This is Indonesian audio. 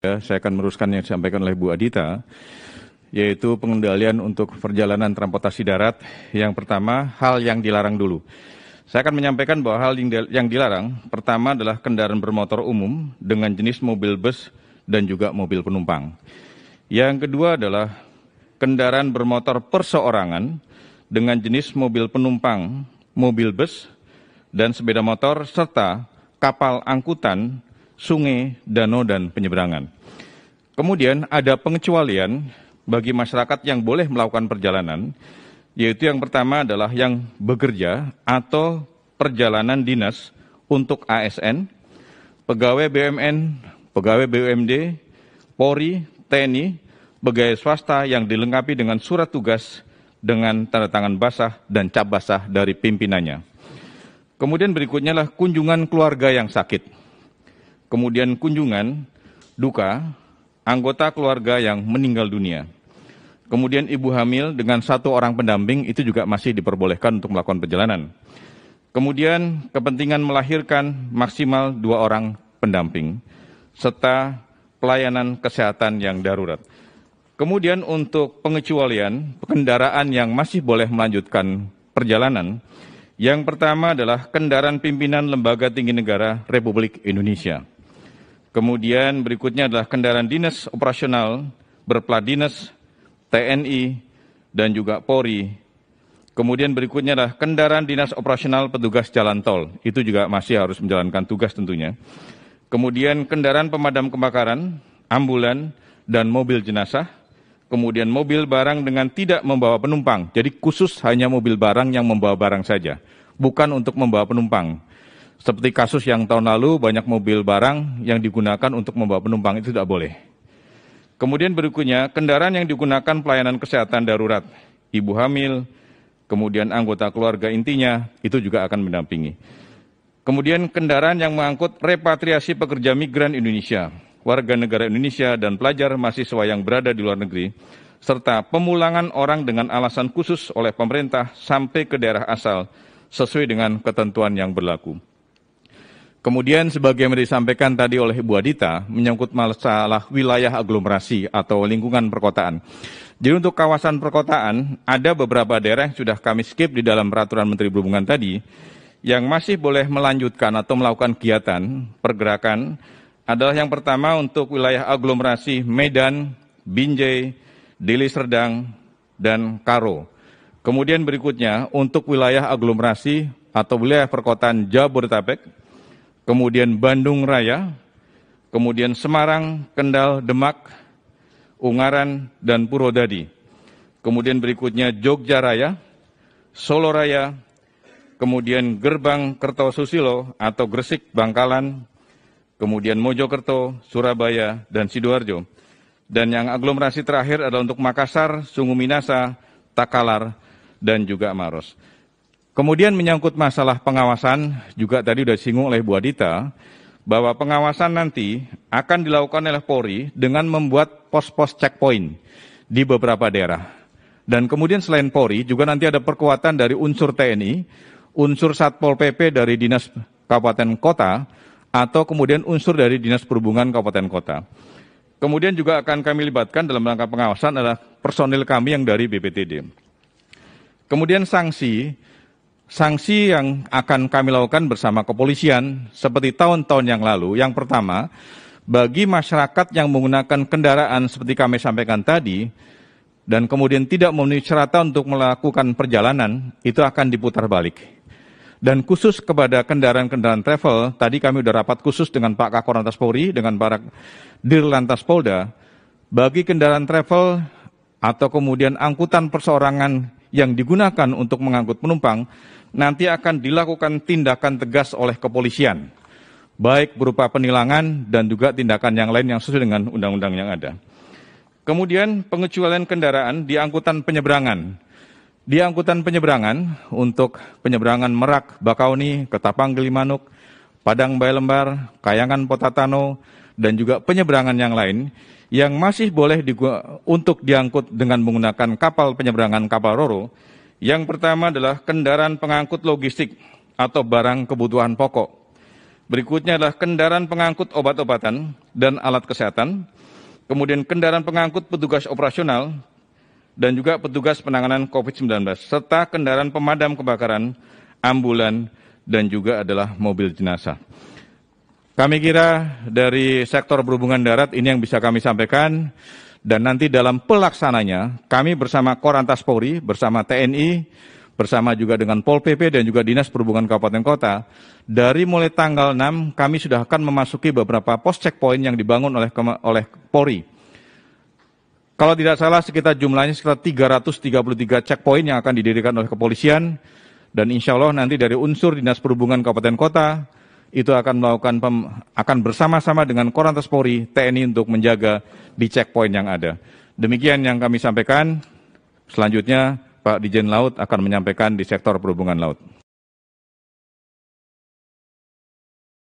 Saya akan meneruskan yang disampaikan oleh Bu Adita, yaitu pengendalian untuk perjalanan transportasi darat. Yang pertama, hal yang dilarang dulu. Saya akan menyampaikan bahwa hal yang dilarang, pertama adalah kendaraan bermotor umum dengan jenis mobil bus dan juga mobil penumpang. Yang kedua adalah kendaraan bermotor perseorangan dengan jenis mobil penumpang, mobil bus, dan sepeda motor, serta kapal angkutan, sungai, danau, dan penyeberangan. Kemudian ada pengecualian bagi masyarakat yang boleh melakukan perjalanan, yaitu yang pertama adalah yang bekerja atau perjalanan dinas untuk ASN, pegawai BUMN, pegawai BUMD, Polri, TNI, pegawai swasta yang dilengkapi dengan surat tugas dengan tanda tangan basah dan cap basah dari pimpinannya. Kemudian berikutnya adalah kunjungan keluarga yang sakit. Kemudian kunjungan duka anggota keluarga yang meninggal dunia. Kemudian ibu hamil dengan 1 orang pendamping itu juga masih diperbolehkan untuk melakukan perjalanan. Kemudian kepentingan melahirkan maksimal 2 orang pendamping, serta pelayanan kesehatan yang darurat. Kemudian untuk pengecualian kendaraan yang masih boleh melanjutkan perjalanan, yang pertama adalah kendaraan pimpinan Lembaga Tinggi Negara Republik Indonesia. Kemudian berikutnya adalah kendaraan dinas operasional berplat dinas, TNI, dan juga Polri. Kemudian berikutnya adalah kendaraan dinas operasional petugas jalan tol. Itu juga masih harus menjalankan tugas tentunya. Kemudian kendaraan pemadam kebakaran, ambulan, dan mobil jenazah. Kemudian mobil barang dengan tidak membawa penumpang. Jadi khusus hanya mobil barang yang membawa barang saja, bukan untuk membawa penumpang. Seperti kasus yang tahun lalu banyak mobil barang yang digunakan untuk membawa penumpang, itu tidak boleh. Kemudian berikutnya, kendaraan yang digunakan pelayanan kesehatan darurat, ibu hamil, kemudian anggota keluarga intinya, itu juga akan mendampingi. Kemudian kendaraan yang mengangkut repatriasi pekerja migran Indonesia, warga negara Indonesia dan pelajar mahasiswa yang berada di luar negeri, serta pemulangan orang dengan alasan khusus oleh pemerintah sampai ke daerah asal sesuai dengan ketentuan yang berlaku. Kemudian sebagaimana disampaikan tadi oleh Ibu Adita, menyangkut masalah wilayah aglomerasi atau lingkungan perkotaan. Jadi untuk kawasan perkotaan, ada beberapa daerah yang sudah kami skip di dalam peraturan Menteri Perhubungan tadi, yang masih boleh melanjutkan atau melakukan kegiatan pergerakan, adalah yang pertama untuk wilayah aglomerasi Medan, Binjai, Deli Serdang, dan Karo. Kemudian berikutnya untuk wilayah aglomerasi atau wilayah perkotaan Jabodetabek, kemudian Bandung Raya, kemudian Semarang, Kendal, Demak, Ungaran, dan Purwodadi. Kemudian berikutnya Jogja Raya, Solo Raya, kemudian Gerbang Kertosusilo atau Gresik, Bangkalan, kemudian Mojokerto, Surabaya, dan Sidoarjo. Dan yang aglomerasi terakhir adalah untuk Makassar, Sungu Minasa, Takalar, dan juga Maros. Kemudian menyangkut masalah pengawasan, juga tadi sudah disinggung oleh Bu Adita, bahwa pengawasan nanti akan dilakukan oleh Polri dengan membuat pos-pos checkpoint di beberapa daerah. Dan kemudian selain Polri, juga nanti ada perkuatan dari unsur TNI, unsur Satpol PP dari Dinas Kabupaten Kota, atau kemudian unsur dari Dinas Perhubungan Kabupaten Kota. Kemudian juga akan kami libatkan dalam rangka pengawasan adalah personil kami yang dari BPTD. Kemudian sanksi yang akan kami lakukan bersama kepolisian seperti tahun-tahun yang lalu. Yang pertama, bagi masyarakat yang menggunakan kendaraan seperti kami sampaikan tadi, dan kemudian tidak memenuhi syarat untuk melakukan perjalanan, itu akan diputar balik. Dan khusus kepada kendaraan-kendaraan travel, tadi kami sudah rapat khusus dengan Pak Kakor Lantas Polri, dengan para Dirlantas Polda, bagi kendaraan travel atau kemudian angkutan perseorangan yang digunakan untuk mengangkut penumpang, nanti akan dilakukan tindakan tegas oleh kepolisian, baik berupa penilangan dan juga tindakan yang lain yang sesuai dengan undang-undang yang ada. Kemudian pengecualian kendaraan di angkutan penyeberangan. Di angkutan penyeberangan untuk penyeberangan Merak, Bakauni, Ketapang, Gilimanuk, Padang Bayalembar, Kayangan, Potatano, dan juga penyeberangan yang lain yang masih boleh untuk diangkut dengan menggunakan kapal penyeberangan kapal Roro. Yang pertama adalah kendaraan pengangkut logistik atau barang kebutuhan pokok. Berikutnya adalah kendaraan pengangkut obat-obatan dan alat kesehatan, kemudian kendaraan pengangkut petugas operasional, dan juga petugas penanganan COVID-19, serta kendaraan pemadam kebakaran, ambulan, dan juga adalah mobil jenazah. Kami kira dari sektor perhubungan darat ini yang bisa kami sampaikan, dan nanti dalam pelaksananya kami bersama Korlantas Polri, bersama TNI, bersama juga dengan Pol PP dan juga Dinas Perhubungan Kabupaten Kota, dari mulai tanggal 6 kami sudah akan memasuki beberapa pos checkpoint yang dibangun oleh Polri. Kalau tidak salah jumlahnya sekitar 333 checkpoint yang akan didirikan oleh kepolisian, dan insya Allah nanti dari unsur Dinas Perhubungan Kabupaten Kota itu akan bersama-sama dengan Korlantas Polri, TNI untuk menjaga di checkpoint yang ada. Demikian yang kami sampaikan. Selanjutnya Pak Dirjen Laut akan menyampaikan di sektor perhubungan laut.